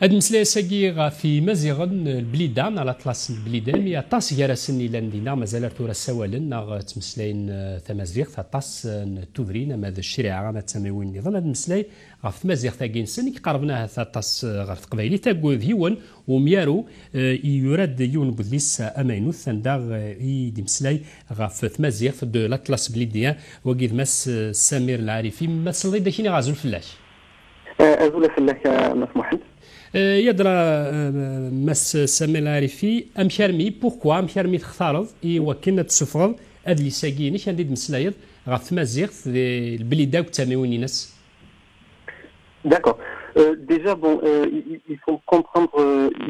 هاد المسألة ساقي في مزيغن البليدان على طلاس البليدان مي طاس جارسن إلى ندينا مازال تورا سوالن ناغ تمسلاين ثمازيغ طاس توفرين ماذا الشريعة ما تسميوين نظام هاد المسلاي غف مازيغ ثاقين سن قربناها طاس غف قبايلي تاقو هيون وميارو يراد يون بودليس أمينو ثنداغ دي مسلاي غف ثمازيغ دو لاطلاس بليديان وقيد مس سمير العارفي مس الله داكيني غازول فلاش أزول فلاش مس محمد يدرى مس سامي العارفي امشارمي بوركوا امشارمي تختارض وكنا تسفرض هاد لي ساكينيش غادي نمسلايض غف مازيغ البليده وتاميوني ناس. D'accord. Déjà, bon, il faut comprendre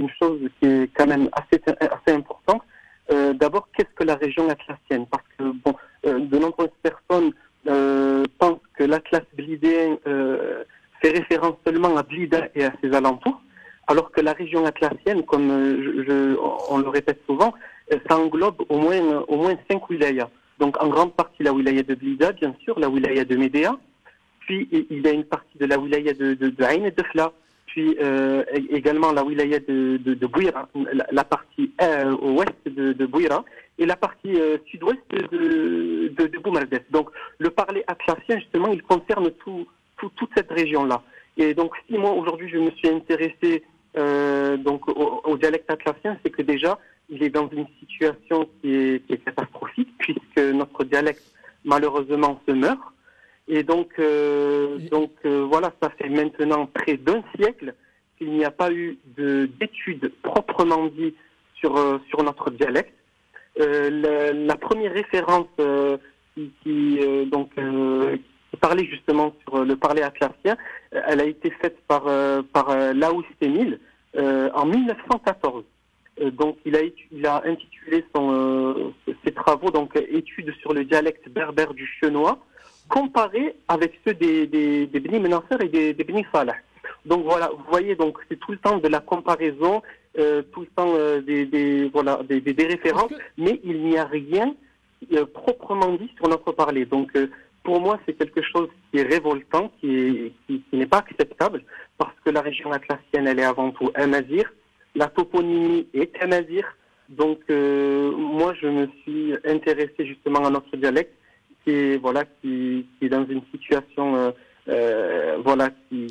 une chose qui est quand même assez importante. D'abord, qu'est-ce que la région atlassienne? Parce que, bon, de nombreuses personnes pensent que l'Atlas blidéen fait référence seulement à Blida et à ses alentours, alors que la région atlassienne, comme on le répète souvent, ça englobe au moins 5 wilayas. Donc, en grande partie la wilaya de Blida, bien sûr, la wilaya de Médéa, puis il y a une partie de la wilaya de Aïn et de Fla, puis également la wilaya de Bouira, la partie ouest de Bouira, et la partie sud-ouest de Boumardès. Donc le parler atlasien, justement, il concerne toute cette région-là. Et donc si moi aujourd'hui je me suis intéressé donc au dialecte atlasien, c'est que déjà il est dans une situation qui est catastrophique, puisque notre dialecte malheureusement se meurt. Et donc, voilà, ça fait maintenant près d'un siècle qu'il n'y a pas eu d'études proprement dit sur notre dialecte. La première référence qui parlait justement sur le parler atlasien, elle a été faite par Laous Témil en 1914. Donc il a intitulé ses travaux donc études sur le dialecte berbère du chenois, comparé avec ceux des Bni Menasser et des Bni Salah. Donc voilà, vous voyez, donc c'est tout le temps de la comparaison, tout le temps des références, mais il n'y a rien proprement dit sur notre parler. Donc pour moi, c'est quelque chose qui est révoltant, qui n'est pas acceptable, parce que la région atlassienne, elle est avant tout amazir, la toponymie est amazir. Donc moi, je me suis intéressé justement à notre dialecte, qui est dans une situation qui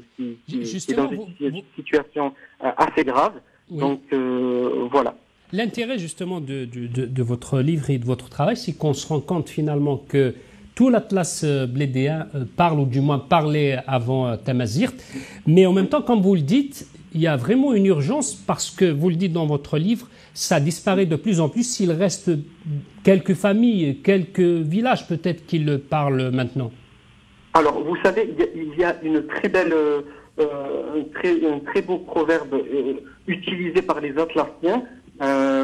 est dans une situation assez grave. Oui. Donc voilà. L'intérêt justement de votre livre et de votre travail, c'est qu'on se rend compte finalement que tout l'Atlas blédéen parle, ou du moins parlait avant Tamazirt, mais en même temps, comme vous le dites, il y a vraiment une urgence, parce que vous le dites dans votre livre, ça disparaît de plus en plus. S'il reste quelques familles, quelques villages peut-être qui le parlent maintenant. Alors, vous savez, il y a une très belle, un très beau proverbe utilisé par les Atlassiens,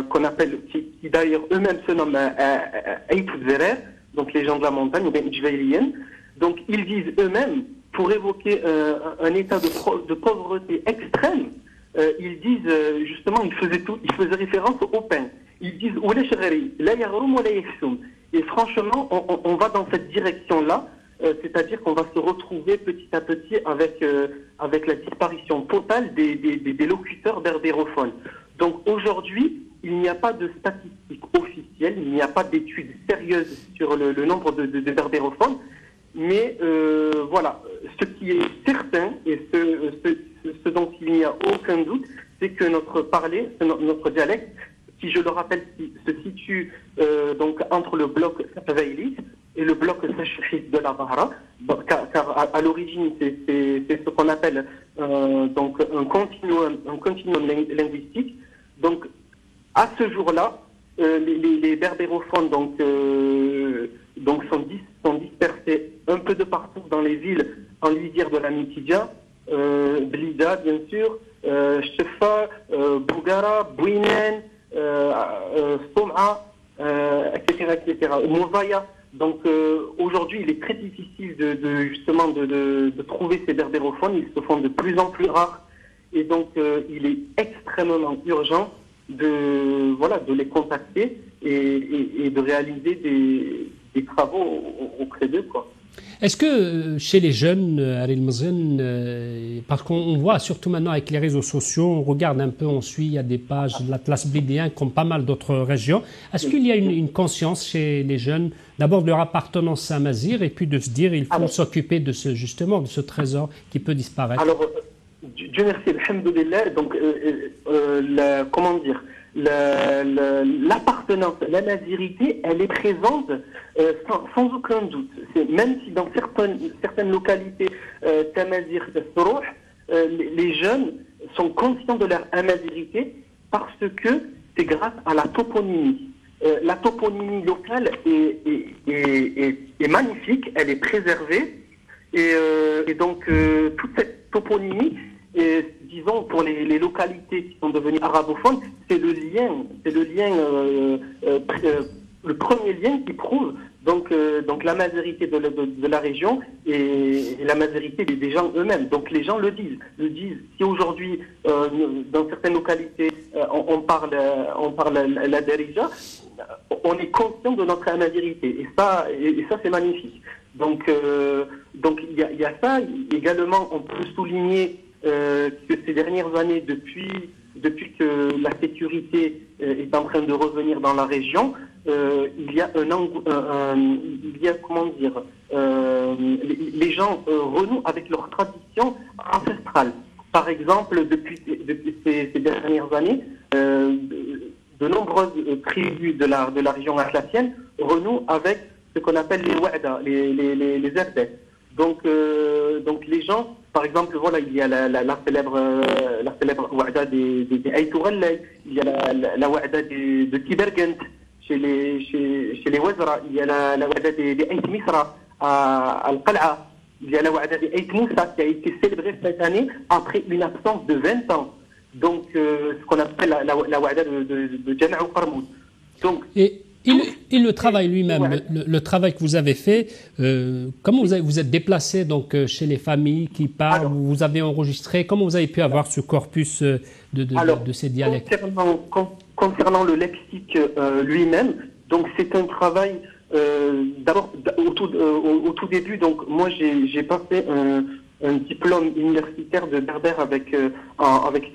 qu'on appelle, qui d'ailleurs eux-mêmes se nomment Aïtoudzerer, donc les gens de la montagne, ou bien Ijvaïliyen. Donc, ils disent eux-mêmes, pour évoquer un état de pauvreté extrême, ils disent justement, ils faisaient référence au pain. Ils disent et franchement, on va dans cette direction-là, c'est-à-dire qu'on va se retrouver petit à petit avec la disparition totale des locuteurs berbérophones. Donc aujourd'hui, il n'y a pas de statistiques officielles, il n'y a pas d'études sérieuses sur le nombre de berbérophones. Mais voilà, ce qui est certain et ce dont il n'y a aucun doute, c'est que notre parler, notre dialecte, qui je le rappelle se situe donc entre le bloc Safaïli et le bloc Sachrit de la Bahra, car à l'origine c'est ce qu'on appelle donc un continuum linguistique. Donc à ce jour-là, les berbérophones donc sont dispersés un peu de partout dans les villes en lisière de la Mitidia, Blida bien sûr, Shefa, Bougara, Bouinen, Soum'a, etc., etc., Mouvaya. Donc aujourd'hui, il est très difficile justement de trouver ces berbérophones. Ils se font de plus en plus rares, et donc il est extrêmement urgent de les contacter et de réaliser des travaux auprès d'eux, quoi. Est-ce que chez les jeunes, Ariel Mazen, parce qu'on voit surtout maintenant avec les réseaux sociaux, on regarde un peu, on suit, il y a des pages de l'Atlas blidéen comme pas mal d'autres régions. Est-ce qu'il y a une conscience chez les jeunes, d'abord de leur appartenance à Mazir et puis de se dire il faut s'occuper de justement de ce trésor qui peut disparaître? Alors, Dieu merci, alhamdoulilah, donc, comment dire, l'appartenance, la mazirité, elle est présente sans aucun doute. Même si dans certaines localités tamazir, les jeunes sont conscients de leur amazirité parce que c'est grâce à la toponymie. La toponymie locale est magnifique, elle est préservée et donc toute cette toponymie, disons pour les localités qui sont devenues arabophones, c'est le premier lien qui prouve donc la mazérité de la région et la mazérité des gens eux-mêmes. Donc les gens le disent. Si aujourd'hui dans certaines localités on parle la Darija, on est conscient de notre mazérité et ça c'est magnifique. Donc il y a ça également. On peut souligner que ces dernières années, depuis que la sécurité est en train de revenir dans la région, il y a comment dire, les gens renouent avec leur tradition ancestrale. Par exemple, depuis ces dernières années, de nombreuses tribus de la région atlassienne renouent avec ce qu'on appelle les wa'da, les Erdès. Donc les gens, par exemple, voilà, il y a la célèbre wa'da des Aïtourellay, il y a la wa'da de Tibergent chez les Wazra, il y a la wa'da des Aït Misra à Al-Qal'a, il y a la wa'da des Aït Moussa qui a été célébrée cette année après une absence de 20 ans. Donc ce qu'on appelle la wa'da de Jama' al-Qarmoud. Donc Et le travail lui-même, le travail que vous avez fait, comment vous êtes déplacé donc chez les familles qui parlent, vous avez enregistré, comment vous avez pu avoir ce corpus de ces dialectes? Concernant le lexique lui-même, donc c'est un travail d'abord au tout début. Donc moi j'ai passé un diplôme universitaire de berbère avec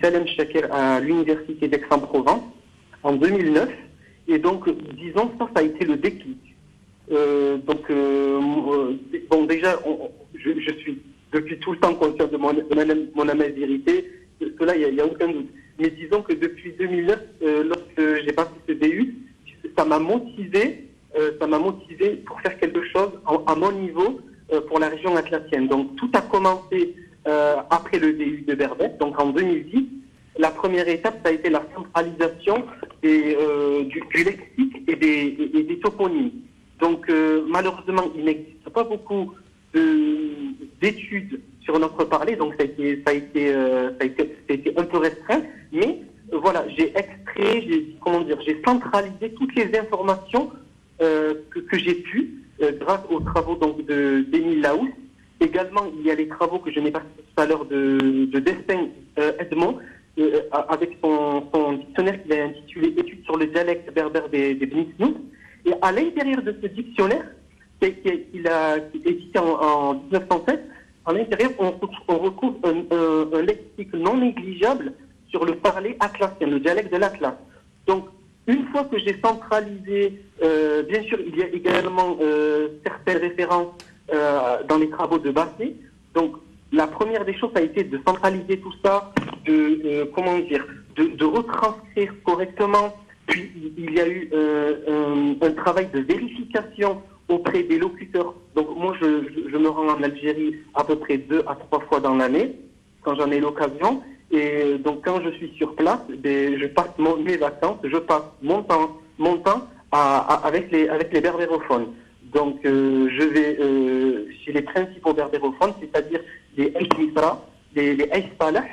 Salem Chakir à l'université d'Aix-en-Provence en 2009. Et donc, disons, ça a été le déclic. Bon, déjà, je suis depuis tout le temps conscient de mon amazirité, cela, il n'y a aucun doute. Mais disons que depuis 2009, lorsque j'ai passé ce DU, ça m'a motivé pour faire quelque chose à mon niveau pour la région atlassienne. Donc, tout a commencé après le DU de Berbère, donc en 2010. La première étape, ça a été la centralisation du lexique et des toponymes. Donc, malheureusement, il n'existe pas beaucoup d'études sur notre parler, donc ça a été un peu restreint. Mais voilà, j'ai centralisé toutes les informations que j'ai pu grâce aux travaux donc d'Émile Laous. Également, il y a les travaux que je n'ai pas fait tout à l'heure de Destin Edmond, avec son dictionnaire qu'il a intitulé Études sur le dialecte berbère des Bnisnout. Et à l'intérieur de ce dictionnaire, qu'il a édité en 1907, à l'intérieur, on retrouve un lexique non négligeable sur le parler atlassien, le dialecte de l'Atlas. Donc, une fois que j'ai centralisé, bien sûr, il y a également certaines références dans les travaux de Basset. Donc, la première des choses a été de centraliser tout ça, de retranscrire correctement. Puis il y a eu un travail de vérification auprès des locuteurs. Donc moi, je me rends en Algérie à peu près 2 à 3 fois dans l'année, quand j'en ai l'occasion. Et donc quand je suis sur place, je passe mes vacances, je passe mon temps avec les berbérophones. Donc je vais chez les principaux berbérophones, c'est-à-dire les Aït Misra, les Aït Salah,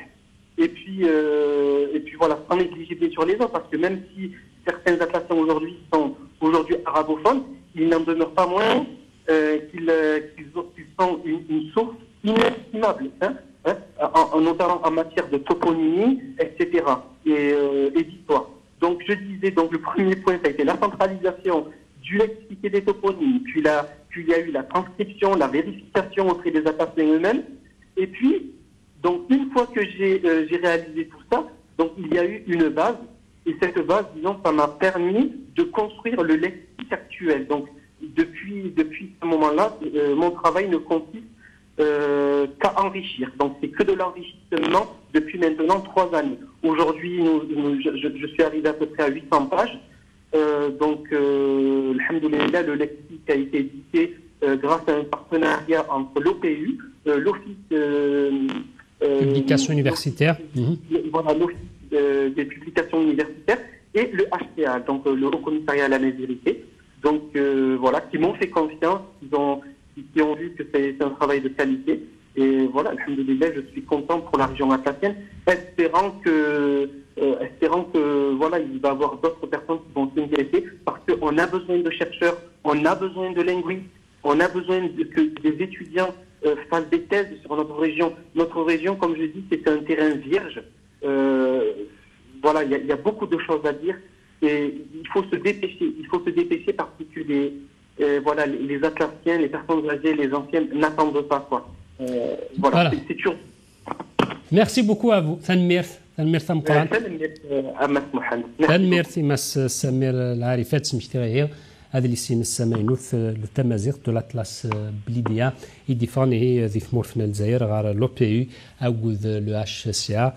et puis voilà, sans négliger bien sûr les autres, parce que même si certains atlassiens aujourd'hui sont arabophones, il n'en demeure pas moins qu'ils sont une source inestimable, notamment en matière de toponymie, etc. et d'histoire. Donc je disais, donc le premier point, ça a été la centralisation du lexique et des toponymes, puis puis il y a eu la transcription, la vérification auprès des Atassiens eux-mêmes. Et puis, donc une fois que j'ai réalisé tout ça, donc il y a eu une base. Et cette base, disons, ça m'a permis de construire le lexique actuel. Donc depuis ce moment-là, mon travail ne consiste qu'à enrichir. Donc c'est que de l'enrichissement depuis maintenant 3 années. Aujourd'hui, je suis arrivé à peu près à 800 pages. Alhamdoulilah, le lexique a été édité grâce à un partenariat entre l'OPU, l'Office publication universitaire, voilà, l'Office des publications universitaires, et le HCA, donc le Haut Commissariat à la Minorité. Donc voilà, qui m'ont fait confiance, qui ont vu que c'est un travail de qualité. Et voilà, alhamdoulilah, je suis content pour la région atlassienne, espérant que voilà, il va y avoir d'autres personnes qui vont s'intéresser, parce qu'on a besoin de chercheurs, on a besoin de linguistes, on a besoin que des étudiants fassent des thèses sur notre région. Notre région, comme je dis, c'est un terrain vierge. Voilà, il y a beaucoup de choses à dire et il faut se dépêcher parce que les Atlassiens, les personnes âgées, les anciennes n'attendent pas quoi. Voilà. C'est sûr. Merci beaucoup à vous. تنميرت مقران تنميرتي مس سمير العارفات سمشتي غير هذا اللي سين السماينوث التمازيغ دو لاتلاس بليديا يديفاني هي ذي ثمورفنا الجزائر غار لو بي او لو اش سي ا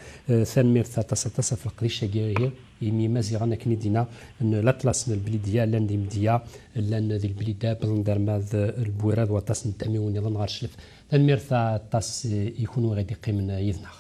تنميرت تصا في القريشه كير يمي مازيغانا كنيدينا ان لاتلاس البليديا لان دي مديا لان ذي البليده بلندر ماذ البويراد وطاس نتامي وني غار شلف تنميرت طاس يكونوا غادي يقيمنا يذنخ